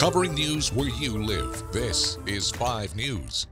Covering news where you live. This is 5 News.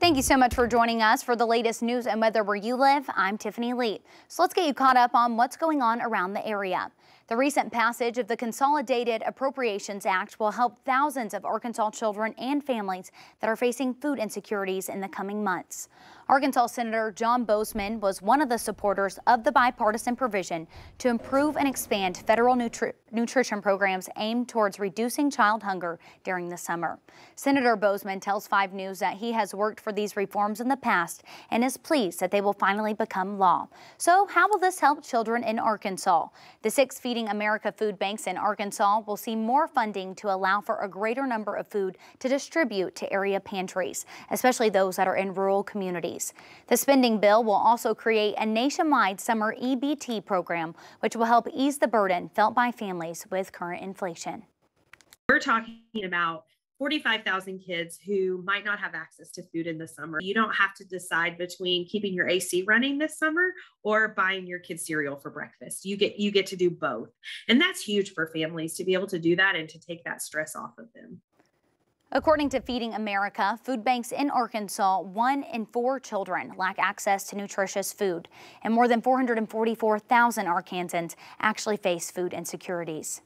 Thank you so much for joining us for the latest news and weather where you live. I'm Tiffany Lee. So let's get you caught up on what's going on around the area. The recent passage of the Consolidated Appropriations Act will help thousands of Arkansas children and families that are facing food insecurities in the coming months. Arkansas Senator John Boozman was one of the supporters of the bipartisan provision to improve and expand federal nutrition programs aimed towards reducing child hunger during the summer. Senator Boozman tells 5 News that he has worked for these reforms in the past and is pleased that they will finally become law. So how will this help children in Arkansas? The 6 Feeding America food banks in Arkansas will see more funding to allow for a greater number of food to distribute to area pantries, especially those that are in rural communities. The spending bill will also create a nationwide summer EBT program, which will help ease the burden felt by families with current inflation. We're talking about 45,000 kids who might not have access to food in the summer. You don't have to decide between keeping your AC running this summer or buying your kids cereal for breakfast. You get to do both. And that's huge for families to be able to do that and to take that stress off of them. According to Feeding America, food banks in Arkansas, 1 in 4 children lack access to nutritious food, and more than 444,000 Arkansans actually face food insecurities.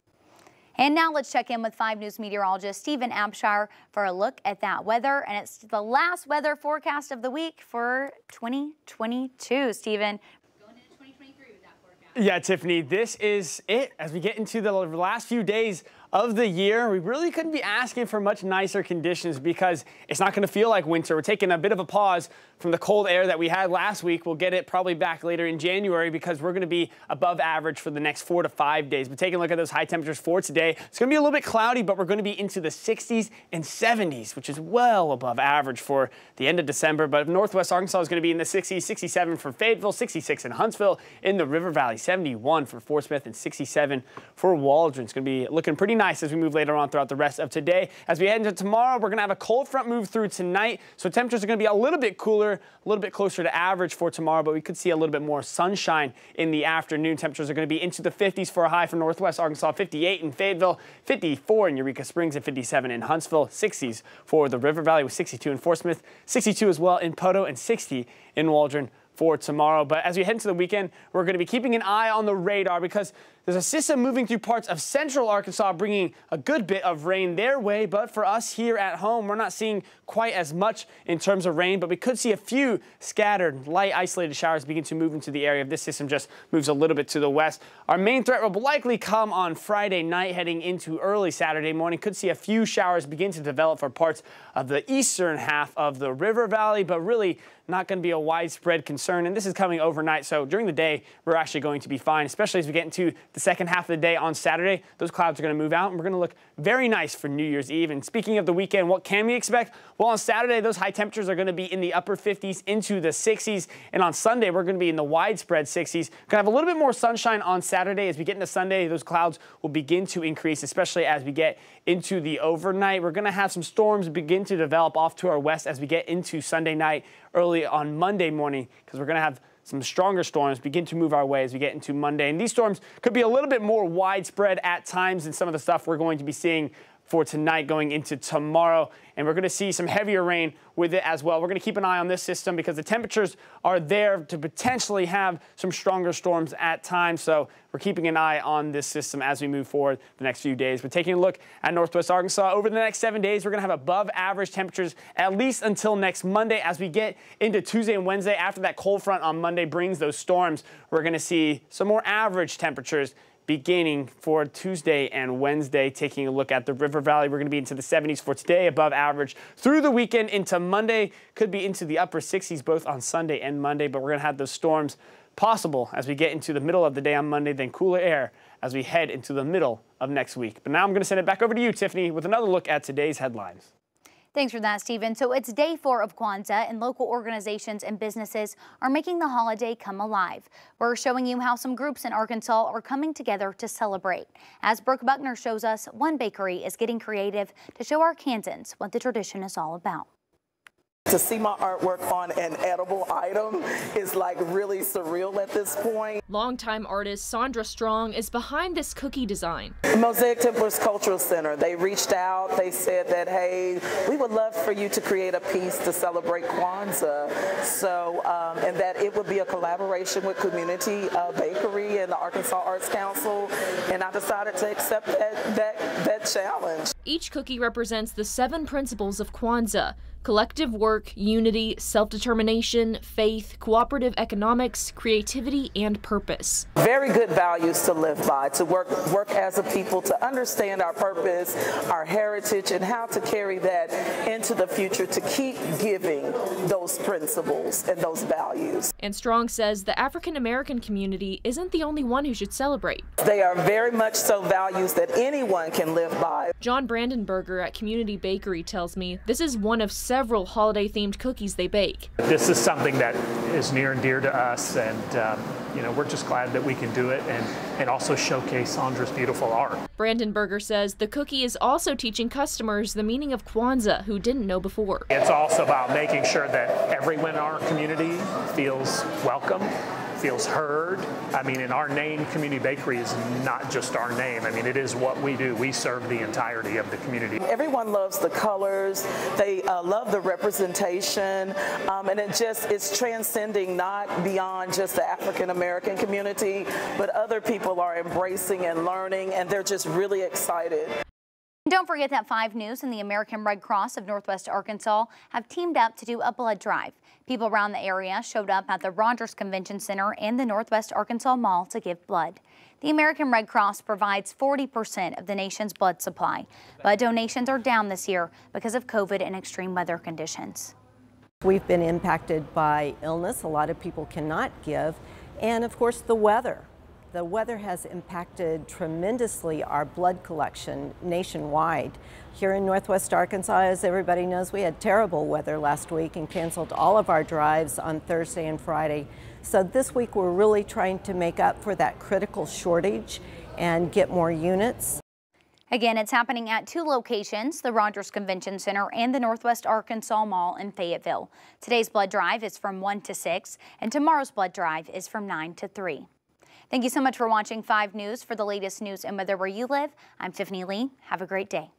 And now let's check in with 5 News meteorologist Stephen Abshire for a look at that weather. And it's the last weather forecast of the week for 2022. Stephen, going into 2023 with that forecast. Yeah, Tiffany, this is it. As we get into the last few days of the year, we really couldn't be asking for much nicer conditions because it's not going to feel like winter. We're taking a bit of a pause from the cold air that we had last week. We'll get it probably back later in January because we're going to be above average for the next 4 to 5 days. But taking a look at those high temperatures for today, it's going to be a little bit cloudy, but we're going to be into the 60s and 70s, which is well above average for the end of December. But Northwest Arkansas is going to be in the 60s, 67 for Fayetteville, 66 in Huntsville, in the River Valley, 71 for Fort Smith, and 67 for Waldron. It's going to be looking pretty nice as we move later on throughout the rest of today. As we head into tomorrow, we're going to have a cold front move through tonight, so temperatures are going to be a little bit cooler, a little bit closer to average for tomorrow, but we could see a little bit more sunshine in the afternoon. Temperatures are going to be into the 50s for a high for Northwest Arkansas, 58 in Fayetteville, 54 in Eureka Springs, and 57 in Huntsville, 60s for the River Valley with 62 in Fort Smith, 62 as well in Poto, and 60 in Waldron for tomorrow. But as we head into the weekend, we're going to be keeping an eye on the radar because there's a system moving through parts of central Arkansas, bringing a good bit of rain their way. But for us here at home, we're not seeing quite as much in terms of rain, but we could see a few scattered, light, isolated showers begin to move into the area if this system just moves a little bit to the west. Our main threat will likely come on Friday night, heading into early Saturday morning. Could see a few showers begin to develop for parts of the eastern half of the River Valley, but really not going to be a widespread concern. And this is coming overnight, so during the day, we're actually going to be fine, especially as we get into the second half of the day on Saturday. Those clouds are going to move out, and we're going to look very nice for New Year's Eve. And speaking of the weekend, what can we expect? Well, on Saturday, those high temperatures are going to be in the upper 50s into the 60s. And on Sunday, we're going to be in the widespread 60s. Going to have a little bit more sunshine on Saturday. As we get into Sunday, those clouds will begin to increase, especially as we get into the overnight. We're going to have some storms begin to develop off to our west as we get into Sunday night, early on Monday morning, because we're going to have some stronger storms begin to move our way as we get into Monday. And these storms could be a little bit more widespread at times than some of the stuff we're going to be seeing for tonight going into tomorrow. And we're going to see some heavier rain with it as well. We're going to keep an eye on this system because the temperatures are there to potentially have some stronger storms at times. So we're keeping an eye on this system as we move forward the next few days. But taking a look at Northwest Arkansas, over the next 7 days, we're going to have above average temperatures at least until next Monday. As we get into Tuesday and Wednesday, after that cold front on Monday brings those storms, we're going to see some more average temperatures beginning for Tuesday and Wednesday. Taking a look at the River Valley, we're going to be into the 70s for today, above average through the weekend into Monday. Could be into the upper 60s both on Sunday and Monday, but we're going to have those storms possible as we get into the middle of the day on Monday, then cooler air as we head into the middle of next week. But now I'm going to send it back over to you, Tiffany, with another look at today's headlines. Thanks for that, Stephen. So it's day 4 of Kwanzaa, and local organizations and businesses are making the holiday come alive. We're showing you how some groups in Arkansas are coming together to celebrate. As Brooke Buckner shows us, one bakery is getting creative to show Arkansans what the tradition is all about. To see my artwork on an edible item is like really surreal at this point. Longtime artist Sandra Strong is behind this cookie design. Mosaic Templars Cultural Center, they reached out, they said that, hey, we would love for you to create a piece to celebrate Kwanzaa. So, and that it would be a collaboration with Community Bakery and the Arkansas Arts Council, and I decided to accept that challenge. Each cookie represents the 7 principles of Kwanzaa: collective work, unity, self-determination, faith, cooperative economics, creativity, and purpose. Very good values to live by, to work as a people, to understand our purpose, our heritage, and how to carry that into the future, to keep giving those principles and those values. And Strong says the African American community isn't the only one who should celebrate. They are very much so values that anyone can live by. John Brandenberger at Community Bakery tells me this is one of several holiday-themed cookies they bake. This is something that is near and dear to us, and you know, we're just glad that we can do it and also showcase Sandra's beautiful art. Brandenberger says the cookie is also teaching customers the meaning of Kwanzaa who didn't know before. It's also about making sure that everyone in our community feels welcome, feels heard. I mean, in our name, Community Bakery is not just our name. I mean, it is what we do. We serve the entirety of the community. Everyone loves the colors. They love the representation, and it's transcending not beyond just the African American community, but other people are embracing and learning, and they're just really excited. Don't forget that 5 News and the American Red Cross of Northwest Arkansas have teamed up to do a blood drive. People around the area showed up at the Rogers Convention Center and the Northwest Arkansas Mall to give blood. The American Red Cross provides 40% of the nation's blood supply, but donations are down this year because of COVID and extreme weather conditions. We've been impacted by illness. A lot of people cannot give, and of course the weather. The weather has impacted tremendously our blood collection nationwide. Here in Northwest Arkansas, as everybody knows, we had terrible weather last week and canceled all of our drives on Thursday and Friday. So this week we're really trying to make up for that critical shortage and get more units. Again, it's happening at 2 locations, the Rogers Convention Center and the Northwest Arkansas Mall in Fayetteville. Today's blood drive is from 1 to 6, and tomorrow's blood drive is from 9 to 3. Thank you so much for watching 5 News. For the latest news and weather where you live, I'm Tiffany Lee. Have a great day.